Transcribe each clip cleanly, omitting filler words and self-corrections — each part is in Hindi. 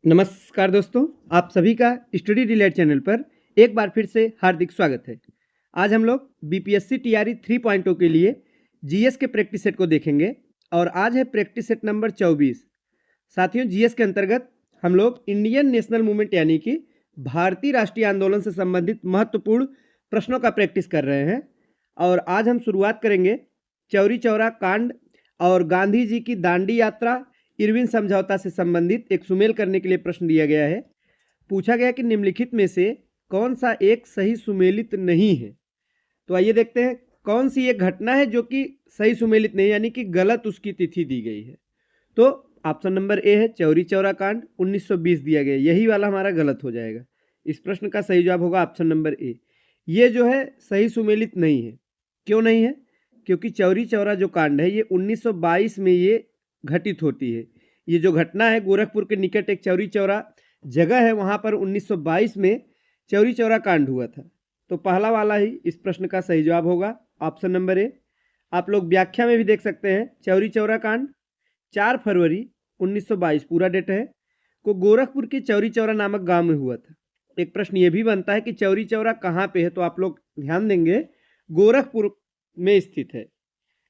नमस्कार दोस्तों, आप सभी का स्टडी डिलेट चैनल पर एक बार फिर से हार्दिक स्वागत है। आज हम लोग बीपीएससी टीआरई 3.0 के लिए जीएस के प्रैक्टिस सेट को देखेंगे और आज है प्रैक्टिस सेट नंबर 24। साथियों, जीएस के अंतर्गत हम लोग इंडियन नेशनल मूवमेंट यानी कि भारतीय राष्ट्रीय आंदोलन से संबंधित महत्वपूर्ण प्रश्नों का प्रैक्टिस कर रहे हैं और आज हम शुरुआत करेंगे चौरी चौरा कांड और गांधी जी की दांडी यात्रा इरविन समझौता से संबंधित एक सुमेल करने के लिए प्रश्न दिया गया है। पूछा गया कि निम्नलिखित में से कौन सा एक सही सुमेलित नहीं है। तो आइए देखते हैं कौन सी एक घटना है जो कि सही सुमेलित नहीं यानी कि गलत उसकी तिथि दी गई है। तो ऑप्शन नंबर ए है चौरी चौरा कांड 1920 दिया गया, यही वाला हमारा गलत हो जाएगा। इस प्रश्न का सही जवाब होगा ऑप्शन नंबर ए। ये जो है सही सुमेलित नहीं है। क्यों नहीं है? क्योंकि चौरी चौरा जो कांड है ये 1922 में ये घटित होती है। ये जो घटना है गोरखपुर के निकट एक चौरी चौरा जगह है, वहां पर 1922 में चौरी चौरा कांड हुआ था। तो पहला वाला ही इस प्रश्न का सही जवाब होगा ऑप्शन नंबर ए। आप लोग व्याख्या में भी देख सकते हैं चौरी चौरा कांड 4 फरवरी 1922 पूरा डेट है को गोरखपुर के चौरी चौरा नामक गांव में हुआ था। एक प्रश्न ये भी बनता है कि चौरी चौरा कहाँ पे है, तो आप लोग ध्यान देंगे गोरखपुर में स्थित है।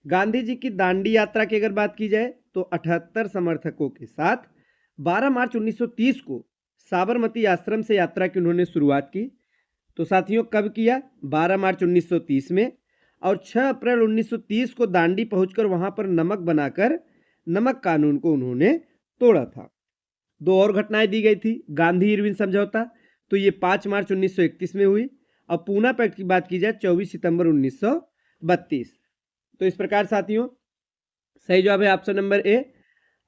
गांधी जी की दांडी यात्रा की अगर बात की जाए तो 78 समर्थकों के साथ 12 मार्च 1930 को साबरमती आश्रम से यात्रा की उन्होंने शुरुआत की। तो साथियों कब किया? 12 मार्च 1930 में। और 6 अप्रैल 1930 को दांडी पहुंचकर वहां पर नमक बनाकर नमक कानून को उन्होंने तोड़ा था। दो और घटनाएं दी गई थी। गांधी इरविन समझौता तो ये 5 मार्च 1931 में हुई और पूना पैक्ट की बात की जाए 24 सितंबर 1932। तो इस प्रकार साथियों सही जवाब है ऑप्शन नंबर ए।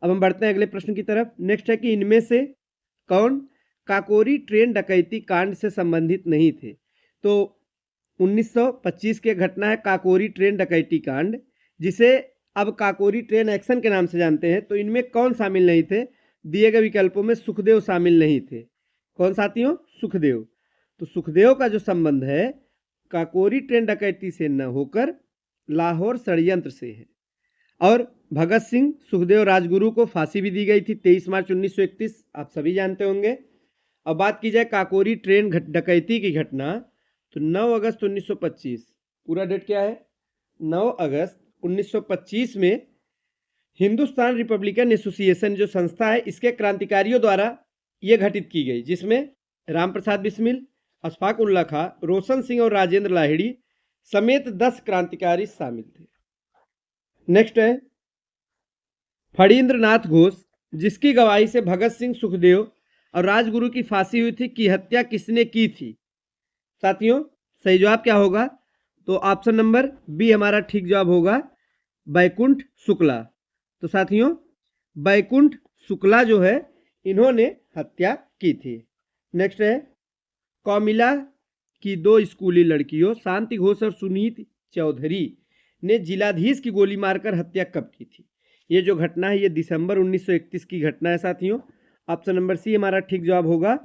अब हम बढ़ते हैं अगले प्रश्न की तरफ। नेक्स्ट है कि इनमें से कौन काकोरी ट्रेन डकैती कांड से संबंधित नहीं थे। तो 1925 की घटना है काकोरी ट्रेन डकैती कांड, जिसे अब काकोरी ट्रेन एक्शन के नाम से जानते हैं। तो इनमें कौन शामिल नहीं थे? दिए गए विकल्पों में सुखदेव शामिल नहीं थे। कौन साथियों? सुखदेव। तो सुखदेव का जो संबंध है काकोरी ट्रेन डकैती से न होकर लाहौर षड्यंत्र से है। और भगत सिंह सुखदेव राजगुरु को फांसी भी दी गई थी 23 मार्च 1931, आप सभी जानते होंगे। अब बात की जाए काकोरी ट्रेन डकैती की घटना तो 9 अगस्त 1925 पूरा डेट क्या है? 9 अगस्त 1925 में हिंदुस्तान रिपब्लिकन एसोसिएशन जो संस्था है इसके क्रांतिकारियों द्वारा ये घटित की गई, जिसमें राम प्रसाद बिस्मिल, अशफाक उल्ला खां, रोशन सिंह और राजेंद्र लाहिड़ी समेत 10 क्रांतिकारी शामिल थे। नेक्स्ट है फणींद्र नाथ घोष, जिसकी गवाही से भगत सिंह, सुखदेव और राजगुरु की फांसी हुई थी, की हत्या किसने की थी? साथियों सही जवाब क्या होगा? तो ऑप्शन नंबर बी हमारा ठीक जवाब होगा, बैकुंठ शुक्ला। तो साथियों बैकुंठ शुक्ला जो है इन्होंने हत्या की थी। नेक्स्ट है कौमिला की 2 स्कूली लड़कियों शांति घोष और सुनीत चौधरी ने जिलाधीश की गोली मारकर हत्या कब की थी? ये जो घटना है ये दिसंबर 1931 की घटना है साथियों। ऑप्शन नंबर सी हमारा ठीक जवाब होगा।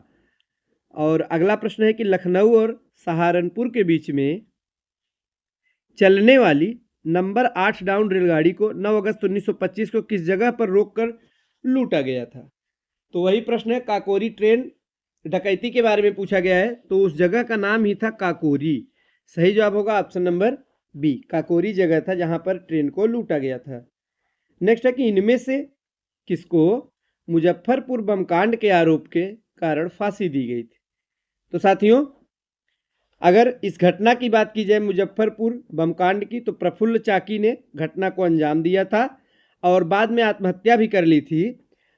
और अगला प्रश्न है कि लखनऊ और सहारनपुर के बीच में चलने वाली नंबर 8 डाउन रेलगाड़ी को 9 अगस्त 1925 को किस जगह पर रोककर लूटा गया था? तो वही प्रश्न है, काकोरी ट्रेन डकैती के बारे में पूछा गया है। तो उस जगह का नाम ही था काकोरी। सही जवाब होगा ऑप्शन नंबर बी, काकोरी जगह था जहां पर ट्रेन को लूटा गया था। नेक्स्ट है कि इनमें से किसको मुजफ्फरपुर बमकांड के आरोप के कारण फांसी दी गई थी? तो साथियों अगर इस घटना की बात की जाए मुजफ्फरपुर बमकांड की, तो प्रफुल्ल चाकी ने घटना को अंजाम दिया था और बाद में आत्महत्या भी कर ली थी।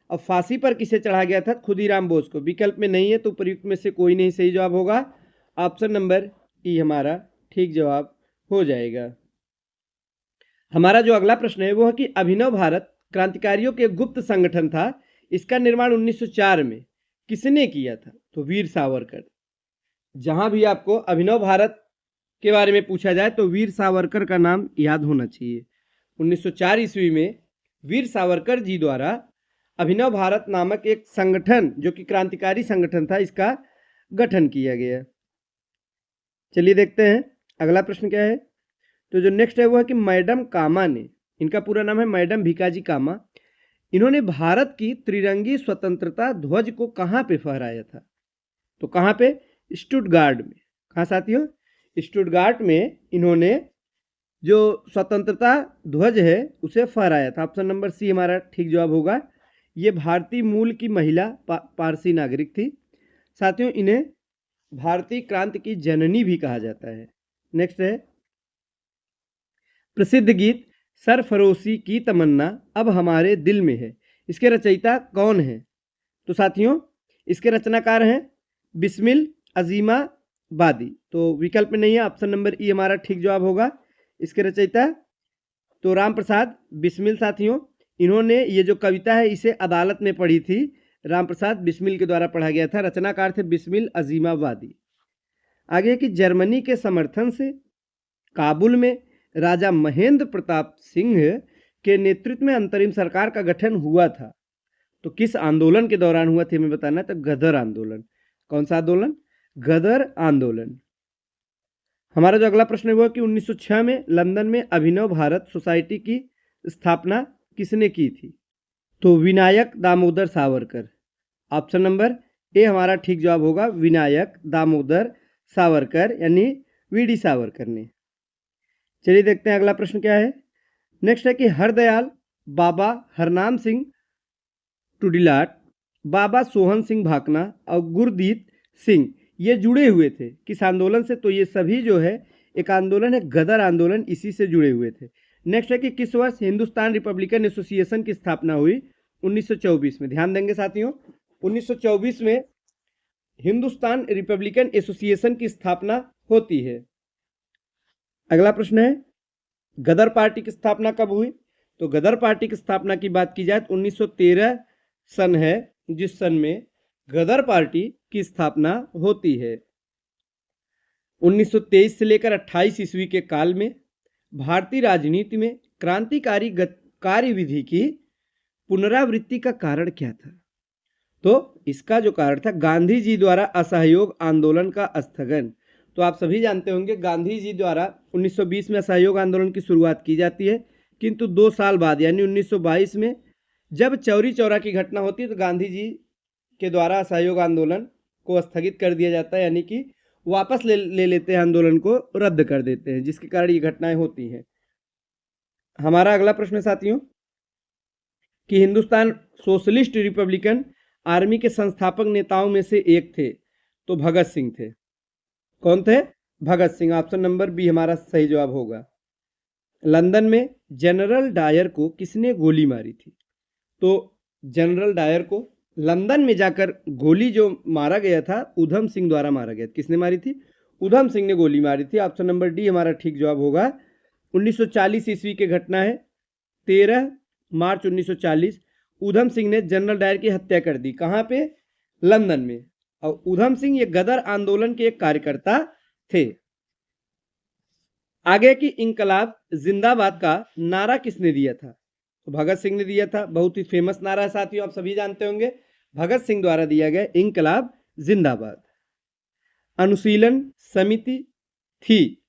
अब फांसी पर किसे चढ़ा गया था? खुदीराम बोस को। विकल्प में नहीं है तो उपयुक्त में से कोई नहीं सही जवाब होगा। ऑप्शन नंबर ई हमारा ठीक जवाब हो जाएगा। हमारा जो अगला प्रश्न है वो है कि अभिनव भारत क्रांतिकारियों के गुप्त संगठन था, इसका निर्माण 1904 में किसने किया था? तो वीर सावरकर। जहां भी आपको अभिनव भारत के बारे में पूछा जाए तो वीर सावरकर का नाम याद होना चाहिए। 1904 ईस्वी में वीर सावरकर जी द्वारा अभिनव भारत नामक एक संगठन जो कि क्रांतिकारी संगठन था इसका गठन किया गया। चलिए देखते हैं अगला प्रश्न क्या है। तो जो नेक्स्ट है वो है कि मैडम कामा ने, इनका पूरा नाम है मैडम भीकाजी कामा, इन्होंने भारत की त्रिरंगी स्वतंत्रता ध्वज को कहाँ पे फहराया था? तो कहाँ पे? स्टुटगार्ट में। कहाँ साथियों? स्टुटगार्ट में इन्होंने जो स्वतंत्रता ध्वज है उसे फहराया था। ऑप्शन नंबर सी हमारा ठीक जवाब होगा। ये भारतीय मूल की महिला पारसी नागरिक थी। साथियों, इन्हें भारतीय क्रांति की जननी भी कहा जाता है। नेक्स्ट है प्रसिद्ध गीत सरफरोशी की तमन्ना अब हमारे दिल में है, इसके रचयिता कौन है? तो साथियों, इसके रचनाकार हैं बिस्मिल अजीमा बादी। तो विकल्प में नहीं है, ऑप्शन नंबर ई हमारा ठीक जवाब होगा। इसके रचयिता तो राम प्रसाद बिस्मिल। साथियों, इन्होंने ये जो कविता है इसे अदालत में पढ़ी थी। राम प्रसाद बिस्मिल के द्वारा पढ़ा गया था। रचनाकार थे बिस्मिल अजीमाबादी। आगे कि जर्मनी के समर्थन से काबुल में राजा महेंद्र प्रताप सिंह के नेतृत्व में अंतरिम सरकार का गठन हुआ था। तो किस आंदोलन के दौरान हुआ था हमें बताना। तो गदर आंदोलन। कौन सा आंदोलन? गदर आंदोलन। हमारा जो अगला प्रश्न है वो है कि 1906 में लंदन में अभिनव भारत सोसाइटी की स्थापना किसने की थी? तो Vinayak Damodar Savarkar. Option number A हमारा ठीक जवाब होगा। विनायक दामोदर सावरकर यानी वीडी सावरकर ने। चलिए देखते हैं अगला प्रश्न क्या है। नेक्स्ट है कि हरदयाल, बाबा हरनाम सिंह टुडिलाट, बाबा सोहन सिंह भाकना और गुरदीत सिंह ये जुड़े हुए थे किस आंदोलन से? तो ये सभी जो है एक आंदोलन है गदर आंदोलन, इसी से जुड़े हुए थे। नेक्स्ट है कि किस वर्ष हिंदुस्तान रिपब्लिकन एसोसिएशन की स्थापना हुई? 1924 में। ध्यान देंगे साथियों, 1924 में हिंदुस्तान रिपब्लिकन एसोसिएशन की स्थापना होती है। अगला प्रश्न है गदर पार्टी की स्थापना कब हुई? तो गदर पार्टी की स्थापना की बात की जाए तो 1913 सन है जिस सन में गदर पार्टी की स्थापना होती है। 1923 से लेकर 28 ईस्वी के काल में भारतीय राजनीति में क्रांतिकारी कार्यविधि की पुनरावृत्ति का कारण क्या था? तो इसका जो कारण था गांधी जी द्वारा असहयोग आंदोलन का स्थगन। तो आप सभी जानते होंगे गांधी जी द्वारा 1920 में असहयोग आंदोलन की शुरुआत की जाती है, किंतु 2 साल बाद यानी 1922 में जब चौरी चौरा की घटना होती है तो गांधी जी के द्वारा असहयोग आंदोलन को स्थगित कर दिया जाता है, यानी कि वापस ले लेते हैं आंदोलन को, रद्द कर देते हैं, जिसके कारण ये घटनाएं होती हैं। हमारा अगला प्रश्न साथियों कि हिंदुस्तान सोशलिस्ट रिपब्लिकन आर्मी के संस्थापक नेताओं में से एक थे, तो भगत सिंह थे। कौन थे? Bhagat Singh. Option number B हमारा सही जवाब होगा। लंदन में जनरल डायर को किसने गोली मारी थी? तो जनरल डायर को लंदन में जाकर गोली जो मारा गया था उधम सिंह द्वारा मारा गया। किसने मारी थी? उधम सिंह ने गोली मारी थी। ऑप्शन नंबर डी हमारा ठीक जवाब होगा। 1940 ईस्वी की घटना है। 13 मार्च 1940 उधम सिंह ने जनरल डायर की हत्या कर दी। कहाँ पे? लंदन में। और उधम सिंह ये गदर आंदोलन के एक कार्यकर्ता थे। आगे की इंकलाब जिंदाबाद का नारा किसने दिया था? तो भगत सिंह ने दिया था। बहुत ही फेमस नारा है साथियों, आप सभी जानते होंगे, भगत सिंह द्वारा दिया गया इंकलाब जिंदाबाद। अनुशीलन समिति थी,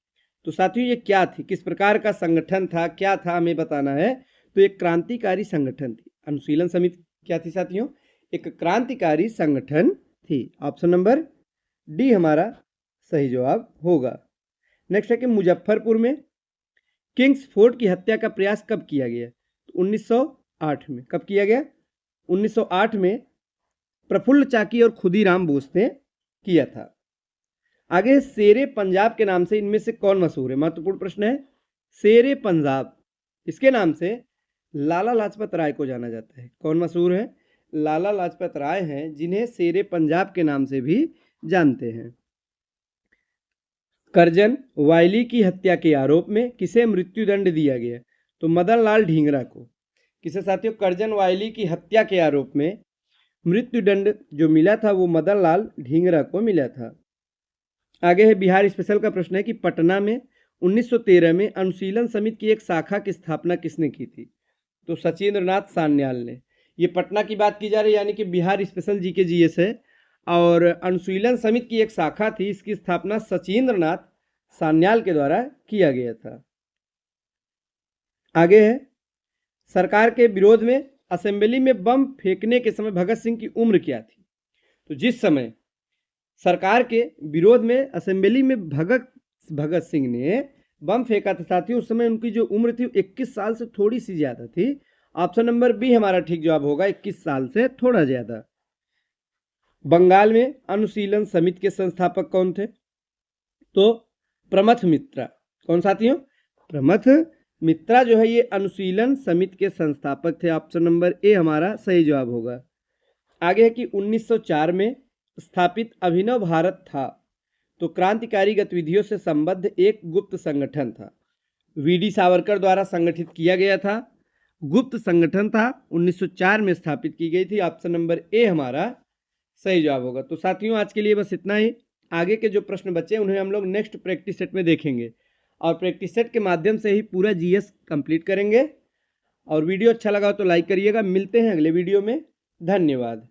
तो साथियों ये क्या थी, किस प्रकार का संगठन था, क्या था, हमें बताना है। तो एक क्रांतिकारी संगठन थी। अनुशीलन समिति क्या थी साथियों? एक क्रांतिकारी संगठन थी। ऑप्शन नंबर डी हमारा सही जवाब होगा। नेक्स्ट है कि मुजफ्फरपुर में किंग्स फोर्ट की हत्या का प्रयास कब किया गया? तो 1908 में। कब किया गया? 1908 में प्रफुल्ल चाकी और खुदीराम बोस ने किया था। आगे शेरे पंजाब के नाम से इनमें से कौन मशहूर है? महत्वपूर्ण प्रश्न है। शेरे पंजाब, इसके नाम से लाला लाजपत राय को जाना जाता है। कौन मशहूर है? लाला लाजपत राय हैं, जिन्हें शेरे पंजाब के नाम से भी जानते हैं। करजन वायली की हत्या के आरोप में किसे मृत्युदंड दिया गया? तो मदन लाल ढींगरा को। किसे साथियों? करजन वायली की हत्या के आरोप में मृत्युदंड जो मिला था वो मदन लाल ढींगरा को मिला था। आगे है बिहार स्पेशल का प्रश्न है कि पटना में 1913 में अनुशीलन समिति की एक शाखा की स्थापना किसने की थी? तो सचिंद्र नाथ सान्याल ने। ये पटना की बात की जा रही है, यानी कि बिहार स्पेशल जीके जीएस है। और अनुशीलन समिति की एक शाखा थी, इसकी स्थापना सचिंद्र नाथ सान्याल के द्वारा किया गया था। आगे है सरकार के विरोध में असेंबली में बम फेंकने के समय भगत सिंह की उम्र क्या थी? तो जिस समय सरकार के विरोध में असेंबली में भगत सिंह ने बम फेंका था साथियों, उस समय उनकी जो उम्र थी 21 साल से थोड़ी सी ज़्यादा थी। ऑप्शन नंबर बी हमारा ठीक जवाब होगा, 21 साल से थोड़ा ज़्यादा। बंगाल में अनुशीलन समिति के संस्थापक कौन थे? तो प्रमथ मित्रा। कौन साथियों? प्रमथ मित्रा जो है ये अनुशीलन समिति के संस्थापक थे। ऑप्शन नंबर ए हमारा सही जवाब होगा। आगे है कि 1904 में स्थापित अभिनव भारत था तो क्रांतिकारी गतिविधियों से संबद्ध एक गुप्त संगठन था। वीडी सावरकर द्वारा संगठित किया गया था, गुप्त संगठन था, 1904 में स्थापित की गई थी। ऑप्शन नंबर ए हमारा सही जवाब होगा। तो साथियों आज के लिए बस इतना ही। आगे के जो प्रश्न बचे उन्हें हम लोग नेक्स्ट प्रैक्टिस सेट में देखेंगे और प्रैक्टिस सेट के माध्यम से ही पूरा जीएस कंप्लीट करेंगे। और वीडियो अच्छा लगा तो लाइक करिएगा। मिलते हैं अगले वीडियो में। धन्यवाद।